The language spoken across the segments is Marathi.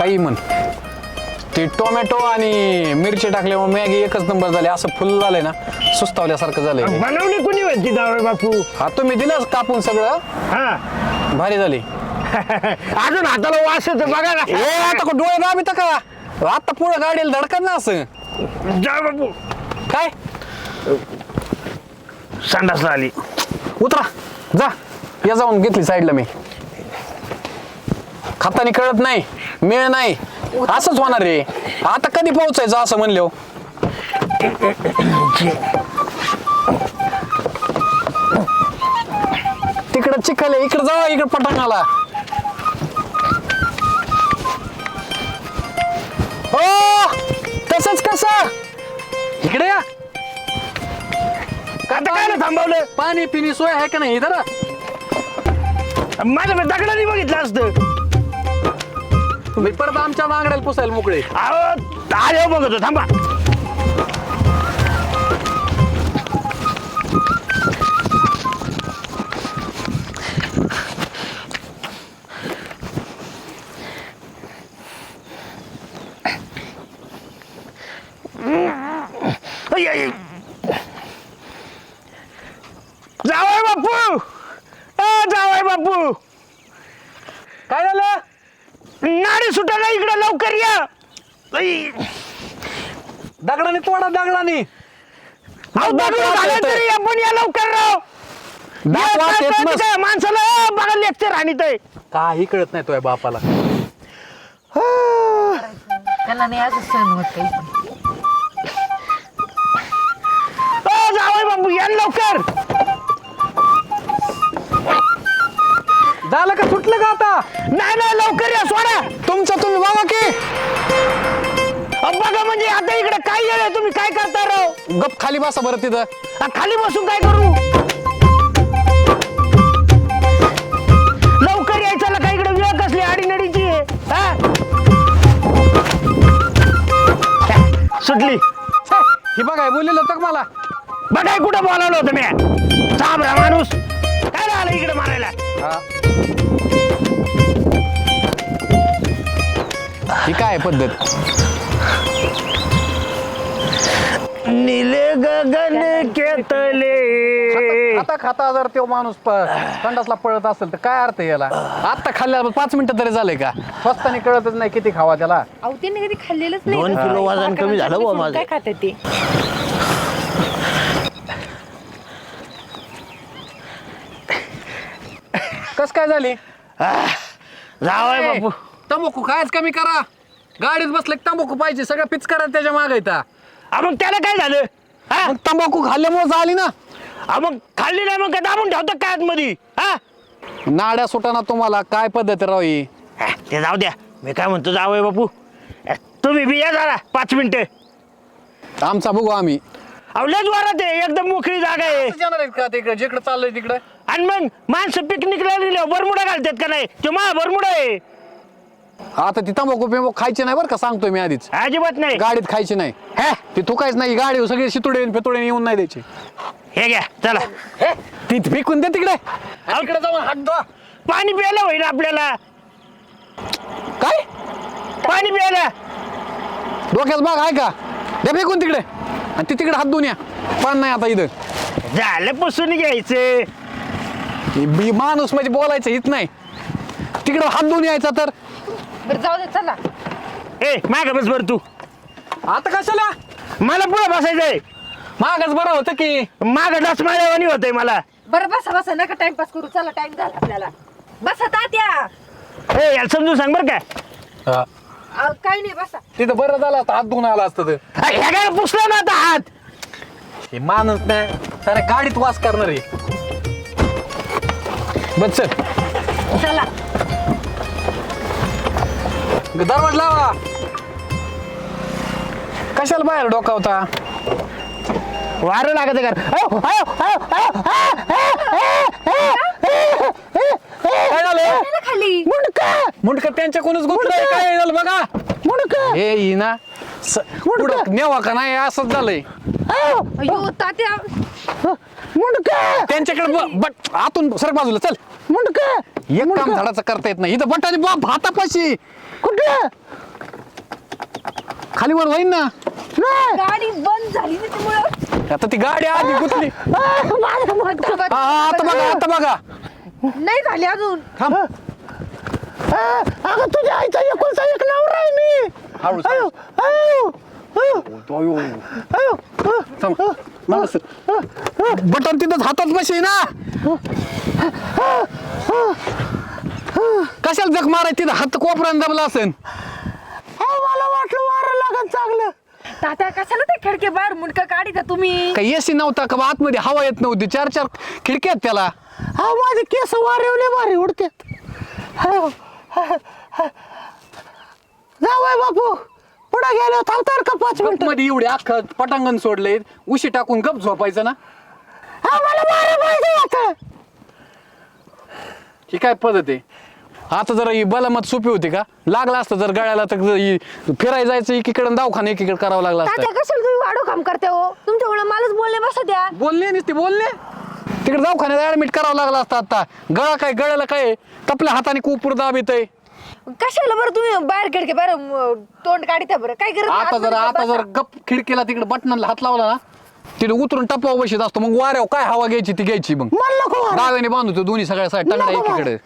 काही म्हण. ते टोमॅटो आणि मिरची टाकल्यामुळे मॅगी एकच नंबर झाले. असं फुल झालंय ना, सुस्तावल्यासारखं झालंय. बनवली कुणी होती जावई बापू? हा तुम्ही दिलंच कापून सगळं, हा भारी झाली. अजून हाताला वास येतो बघा ना. ए आता डोळे दाबित का? आता पुढं गाडीला धडकत ना असं. जा बापू, काय संडासला आली. उतरा जा, या जाऊन घेतली साईडला. मी खातानी कळत नाही, मेळ नाही, असंच होणार रे. आता कधी पोहोचायचं असं म्हणलो. तिकडं चिखल आहे, इकडे जावा, इकडे पटांगणाला. हो तसंच कसं, इकडे या. आता काय ना थांबवलं? पाणी पिणी सोय आहे का नाही इथं? माझ्या दगडाने बघितलं असतं. तुम्ही परत आमच्या मागण्याला पुसायला मोकळे. अहो आले बघतो, थांबा. जावई बापू, जावई बापू, काय झालं? नाडी सुटायला इकडे लवकर या. दगडाने तोडा, दगडाने. अहो, दगड झालं तरी आपण या लवकर राव. दात वास येत काय नस- माणसाला बघा लेक्चर आणि ते काही कळत नाही तुझ्या बापाला. त्याला नाही असं सहन होत काही. जावई बापू या लवकर. झालं का, सुटलं का आता? नाही नाही लवकर या, सोडा. तुमचं तुम्ही बघा की. बघा म्हणजे आता इकडे काय येणार, तुम्ही काय करता राव? गप खाली बसा बरं तिथं. खाली बसून काय करू? लवकर यायचं का, इकडे वेळ कसली आडीनडीची आहे, हा? सुटली. ही बघाय बोललेलं होतं का मला? बघाय कुठं बोलावलं होतं मी? साबरा माणूस काय राहिलं इकडे मारायला? हा. ही काय पद्धत? नीले गगन के तले. खाता खाता जर तो माणूस संडासला पळत असेल तर काय अर्थ आहे याला? आता खाल्ल्या 5 मिनिटं तरी झाले का? स्वस्तानी कळतच नाही किती खावा त्याला. अहो त्यांनी कधी खाल्लेलंच नाही. 2 किलो वजन कमी झालं बुवा माझं. काय खातात ते? कस काय झाली? जावई बापू, तंबाखू खायच कमी करा. गाडीत बसले की तंबाखू पाहिजे, सगळं पिचकारा त्याच्या मागे येता. मग त्याला काय झालं? हा? मग तंबाखू खाल्ल्यामुळे झाली ना. मग खाल्ली नाही मग काय दाबून ठेवतं काय आतमध्ये? हा? नाड्या सुटाना तुम्हाला. काय पद्धत राव ही? ते जाऊ द्या. मी काय म्हणतो जावई बापू, तुम्ही बी या जरा 5 मिनिटं. आमचा बघू आम्ही. लयच वारात आहे, एकदम मोकळी जागा आहे. जाणार आहेत का तिकडे जिकडे चाललंय तिकडे? आणि मग माणसं पिकनिकला गेले बरमुडा घालतात का नाही? तो मा बरमुडा आहे. आता ती तंबाखू बिंबाखू खायची नाही बरं का, सांगतोय मी आधीच. अजिबात नाही. गाडीत खायची नाही. ती थुकायच नाही. गाडी सगळे शितुडे फितुडे येऊन नाही द्यायची. हे घ्या चला. ती फेकून दे तिकडे. तिकडे जाऊन हात धुवा. पाणी प्यायला होईल आपल्याला. काय पाणी प्यायला. डोक्यात बाग आहे का? दे फेकून तिकडे. आणि ती तिकडे हात धुवून या. पान नाही आता इथं. झालं पुसून घ्यायचं. ही माणूस म्हणजे बोलायचं हित नाही. तिकडे हात धुवून यायचा तर. बरं जाऊ दे चला. माग बस बर तू. आता कशाला? मला पुढे बसायचंय. मागच बरं होतं की. माग डस माळ्यावानी होतंय मला. बरं बसा बसा, नका टाइमपास करू. चला, टाइम झाला आपल्याला. बसा तात्या. याला समजून सांग बर काय. काही नाही, बसा. तिथं बरं झालं असतं, हात धुवून आला असतं. ह्या काय पुसलं ना आता हात. हे माणूस नाही साऱ्या गाडीत वास करणार आहे. बस चल. चला. दरवाज लावा. कशाला बाहेर डोकावता? वारं लागत का? काय झालं? खाली मुंडक त्यांच्याकडूनच गुंतलंय. काय झालं बघा. मुंडक हे ही ना पुढं नेवा का नाही असंच झालंय. अयो तात्या. मुंडक त्यांच्याकडे बट आतून सरक बाजूला चल. मुंडक एक काम धडाचं करता येत नाही इथं बटाने बाप हातापाशी कुठं खाली वर होईन ना. गाडी बंद झाली त्याच्यामुळं. आता ती गाडी आधी गुतली. आता बघा आता बघा. नाही झाली अजून. थांब. अगं तुझ्या आईचा एकुलता एक नवरा आहे मी. हळूच. अयो अयो अयो अयो. अयो थांब. मागं सर. बटन तिथंच हातात बशी ना. कशाला जग माराय तिथं हात कोपऱ्यानं दबला असेल. मला वाटलं वारं लागत चांगलं. तात्या कशाला ते खिडके बाहेर मुंडका काढी तुम्ही. काही एसी नव्हता का आतमध्ये हवा येत नव्हती 4 खिडक्या आहेत त्याला. हा माझे केस वारेवले भारी उडतात. जावय बापू पुढे गेलो थांबतार का 5 मिनिट मध्ये एवढे अख्खं पटांगण सोडले उशी टाकून गप झोपायचं ना. मला वारं पाहिजे आता. ही काय पद्धत आहे. आता जर ही बलामत सोपी होती का लागला असतं जर गळ्याला तर फिरायला जायचं एकीकडे दवाखाना एकीकडे करावं लागला तात्या असतं. कशाला तुम्ही वाढो काम करते हो. तुमच्यामुळे मलाच बोलले बसा द्या. बोलले नुसते बोलले तिकडे दवाखान्यात ऍडमिट करावं लागलं असतं. आता गळा काय गळ्याला काय तपल्या हाताने कुपूर दाब येतंय. कशाला बरं तुम्ही बाहेर खिडके बाहेर तोंड काढता बरं काय करत आता जर गप खिडकीला तिकडे बटनाला हात लावला ना तिथे उतरून टप्पा बशीत असतो. मग वाऱ्यावर काय हवा घ्यायची ती घ्यायची. मग मला नको वारं. डाव्याने बांधतो दोन्ही सगळ्या साईड टांगड्या नको वारं. एकीकडे.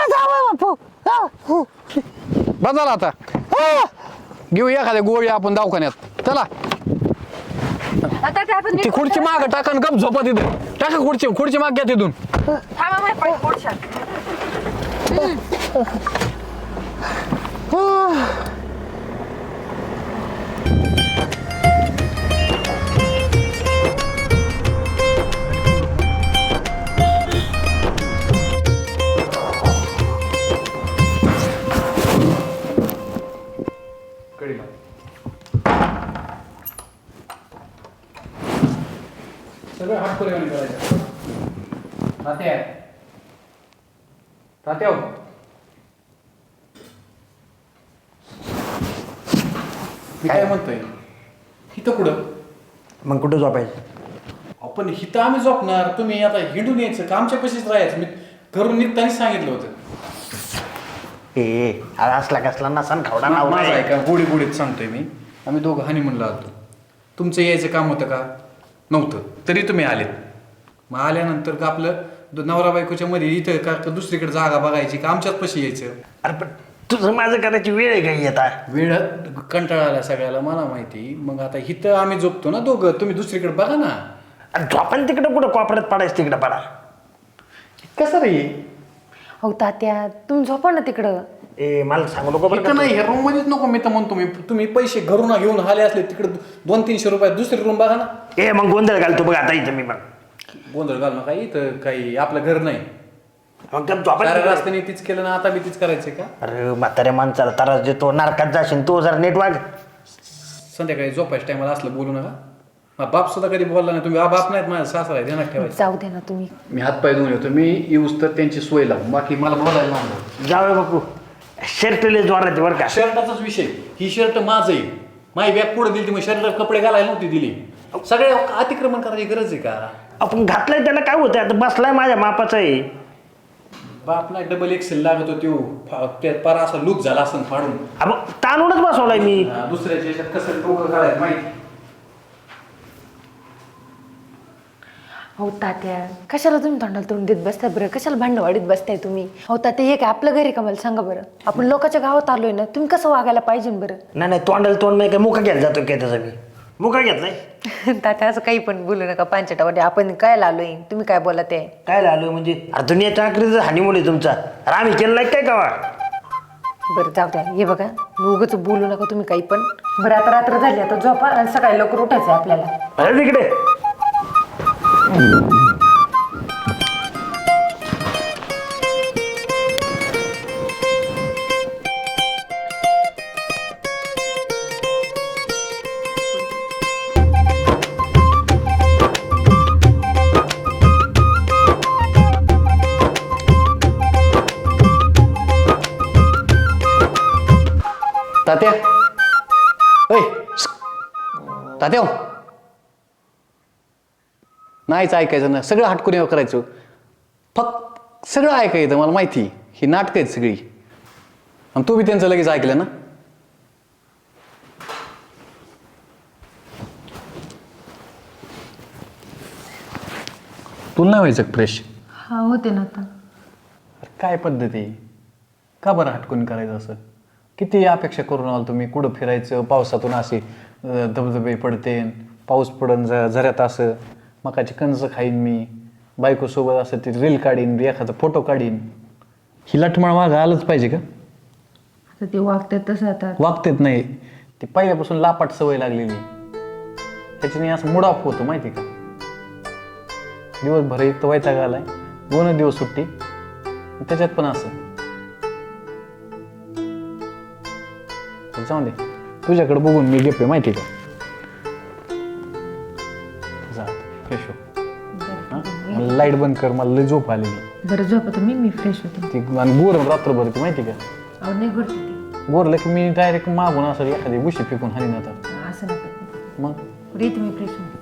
जावय बापू जाऊ. बघाला आता घेऊ एखाद्या गोळी आपण दवाखान्यात चला. आता ते आपण ती खुर्ची माग टाका गप झोपा तिथं. टाका खुर्ची माग घ्या तिथून. थांबा माझ्या पाय पोटशात. सगळं हात पुरेवाणी करायचं. तात्या तात्या हो. मी काय म्हणतोय हिथं कुठं मग कुठं झोपायचं. आपण हिथं आम्ही झोपणार. तुम्ही आता हिंडून यायचं का आमच्या पशीच राहायचं. मी घरून निघताना सांगितलं होतं. असला कसला नसन खावडा माझा आहे का गोडी गोडीत सांगतोय मी. आम्ही दोघं हनीमूनला आलतो. तुमचं यायचं काम होतं का नव्हतं तरी तुम्ही आलेत. मग आल्यानंतर का आपलं नवरा बायकोच्या मध्ये इथं का दुसरीकडे जागा बघायची का आमच्याच पशी यायचं. अरे पण तुझं माझं करायची वेळ आहे काही आता. वेळ कंटाळा आला सगळ्याला मला माहिती. मग आता इथं आम्ही झोपतो ना दोघं. तुम्ही दुसरीकडे बघा ना. अरे झोपान तिकडं कुठं कोपऱ्यात पडायचं तिकडं पडा. कसं रे हो तात्या तुम्ही झोपा ना तिकडं. मला सांगू नको बरं इथं का नाही ह्या रूम मध्येच नको. मी तर म्हणतो तुम्ही पैसे घरून घेऊन आले असले तिकडे 200-300 रुपयात दुसरी रूम बघा ना. मग गोंधळ घालतो बघ आता इथं मी मग. गोंधळ घाल ना काही इथं काही आपलं घर नाही. मग त्या झोपायला साऱ्या रस्त्याने तीच केलं ना आता बी तीच करायचंय का. अरे म्हाताऱ्या माणसाला त्रास देतो नरकात जाशील तू जरा नीट वाग. संध्याकाळी झोपायच्या टायमाला असलं बोलू नका. बाप सुद्धा कधी बोलला नाही. तुम्ही बाप नाहीत माझा सासरा आहे ध्यानात ठेवायचं. जाऊ दे ना तुम्ही. मी हातपाय धुवून येतो. मी येऊस तर त्यांची सोय लावून बाकी मला बोलायला लागलं. जावे बापू शर्ट लय जोराचे बरं का. शर्टाचाच विषय. ही शर्ट माझं आहे. माझी बॅग पुढे दिली. मग शर्टात कपडे घालायला नव्हती दिली. सगळे अतिक्रमण करायची गरज आहे का. आपण घातलंय त्याला काय होतं आता बसलाय माझ्या मापाचा आहे. बाप नाही डबल एक्सेल लागत होती. पार असा लूक झाला असं फाडून. अबो ताणूनच बसवलाय मी. दुसऱ्याच्या याच्यात कसं डोकं काढायचं माहिती. हो तात्या कशाला तुम्ही तोंडाला तोंड देत बसताय बरं. कशाला भांडवाडीत बसताय तुम्ही. हो तात्या हे काय आपलं घर आहे का मला सांगा बरं. आपण लोकांच्या गावात आलोय ना. तुम्ही कसं वागायला पाहिजे बरं. नाही तोंडाला तोंड मी काय मुका घ्यायला जातो काय त्याचा मी मुका घेतलाय. तात्या असं काही पण बोलू नका. पांचटामध्ये आपण काय आलोय तुम्ही काय बोला ते. काय झालं म्हणजे अरे दुनियाच्या आखरीचं हानीमून आहे तुमचा. अरे आम्ही केलं काय कावा. बरं जाऊ द्या. हे बघा उगाच बोलू नका तुम्ही काही पण. बरं आता रात्र झाली आता झोपा आणि सकाळी लवकर उठायचं आपल्याला. अरे तिकडे तात्या ओय तात्या नाहीच ऐकायचं ना. सगळं हटकून करायचं. सगळं ऐका येतं मला माहिती. ही नाटकं आहेत सगळी. आणि तू बी त्यांचं लगेच ऐकलं ना. तुला नाही व्हायचं फ्रेश? हा होते ना आता. काय पद्धती आहे? का बरं हटकून करायचं असं? किती अपेक्षा करून आलो तुम्ही. कुठं फिरायचं पावसातून असे धबधबे पडते, पाऊस पडून झऱ्यात असं मकाची कणसं खाईन मी, बायकोसोबत असं ते रील काढीन, एखादा फोटो काढीन. ही लठमाळ मागं आलंच पाहिजे का? आता ते वागतात तसं आता. वागतेच नाही. ती पहिल्यापासून लापाट सवय लागलेली. ह्याच्याने असं मूड ऑफ होतो माहिती का. दिवसभर एक तर वैताग आलाय, 2 दिवस सुट्टी, त्याच्यात पण असं. जाऊ दे, तुझ्याकडे बघून मी गेपे माहिती का. जा फ्रेश हो. लाईट बंद कर, मला लय झोप आलेली. बरं झोपा तुम्ही, मी फ्रेश होते. ती आणि बोर रात्रभर ती माहिती का. अहो नाही करते ती. बोरलं की मी डायरेक्ट मागून असं एखादी उशी फेकून हानी जातात. असं नका. मग पुढे तुम्ही फ्रेश होते.